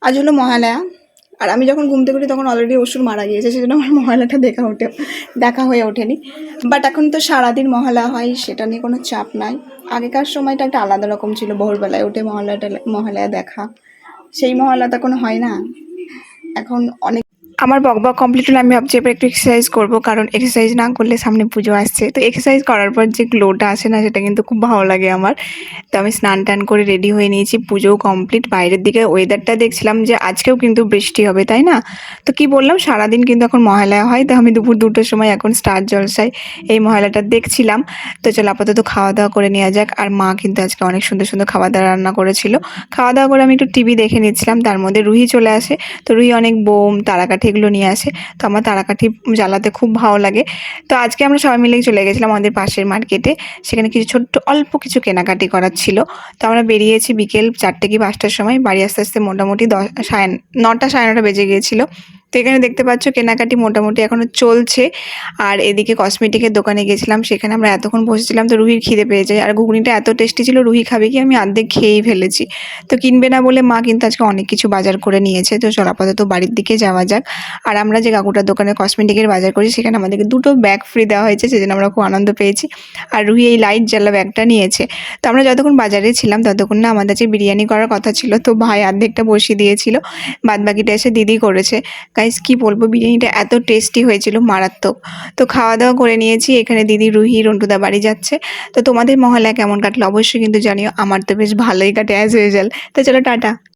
আজ হলো মহালয়া, আর আমি যখন ঘুম থেকে উঠি তখন অলরেডি অসুর মারা গিয়েছে, সেজন্য আমার মহালয়াটা দেখা হয়ে ওঠেনি। বাট এখন তো সারাদিন মহালয়া হয়, সেটা নিয়ে কোনো চাপ নাই। আগেকার সময়টা একটা আলাদা রকম ছিল, ভোরবেলায় উঠে মহালয়া দেখা, সেই মহালয়া তো কোনো হয় না এখন। অনেক আমার বকবক কমপ্লিট হলে আমি ভাবছি এবার একটু এক্সারসাইজ করবো, কারণ এক্সারসাইজ না করলে সামনে পুজো আসছে। তো এক্সারসাইজ করার পর যে গ্লোটা আসে না, সেটা কিন্তু খুব ভালো লাগে আমার। তো আমি স্নান টান করে রেডি হয়ে নিয়েছি, পুজোও কমপ্লিট। বাইরের দিকে ওয়েদারটা দেখছিলাম যে আজকেও কিন্তু বৃষ্টি হবে, তাই না? তো কি বললাম, সারাদিন কিন্তু এখন মহালয়া হয়। তো আমি দুপুর 2টোর সময় এখন স্টার জলসায় এই মহালয়াটা দেখছিলাম। তো চলো আপাতত খাওয়া দাওয়া করে নেওয়া যাক। আর মা কিন্তু আজকে অনেক সুন্দর সুন্দর খাবার দাবার রান্না করেছিল। খাওয়া দাওয়া করে আমি একটু টিভি দেখে নিচ্ছিলাম, তার মধ্যে রুহি চলে আসে। তো রুহি অনেক বোম তারাকাঠি এগুলো নিয়ে আসে। তো আমার তারাকাঠি জ্বালাতে খুব ভালো লাগে। তো আজকে আমরা সবাই মিলেই চলে গেছিলাম আমাদের পাশের মার্কেটে। সেখানে কিছু ছোট্ট অল্প কিছু কেনাকাটি করার ছিল। তো আমরা বেরিয়েছি বিকেল 4টে কি 5টার সময়। বাড়ি আস্তে আস্তে মোটামুটি 9টা সাড়ে 9টা বেজে গিয়েছিল। তো এখানে দেখতে পাচ্ছ কেনাকাটি মোটামুটি এখনো চলছে। আর এদিকে কসমেটিকের দোকানে গেছিলাম, সেখানে আমরা এতক্ষণ বসেছিলাম। তো রুহির খিদে পেয়ে যায়, আর ঘুগনিটা এত টেস্টি ছিল, রুহি খাবে কি, আমি অর্ধেক খেয়েই ফেলেছি। তো কিনবে না বলে মা কিন্তু আজকে অনেক কিছু বাজার করে নিয়েছে। তো চল আপাতত বাড়ির দিকে যাওয়া যাক। আর আমরা যে কাকুটার দোকানে কসমেটিকের বাজার করি, সেখানে আমাদেরকে 2টো ব্যাগ ফ্রি দেওয়া হয়েছে, সেজন্য আমরা খুব আনন্দ পেয়েছি। আর রুহি এই লাইট জ্বালা ব্যাগটা নিয়েছে। তো আমরা যতক্ষণ বাজারে ছিলাম ততক্ষণ না আমাদের যে বিরিয়ানি করার কথা ছিল, তো ভাই অর্ধেকটা বসিয়ে দিয়েছিল, বাদ বাকিটা এসে দিদি করেছে। গাইস কি বলবো, বিরিয়ানিটা এত টেস্টি হয়েছিল, মারাত্মক। তো খাওয়া দাওয়া করে নিয়েছি। এখানে দিদি রুহি রন্টুদা বাড়ি যাচ্ছে। তো তোমাদের মহল্লায় কেমন কাটলো অবশ্যই কিন্তু জানিও। আমার তো বেশ ভালোই কাটে অ্যাজ ইউজুয়াল। তো চলো টাটা।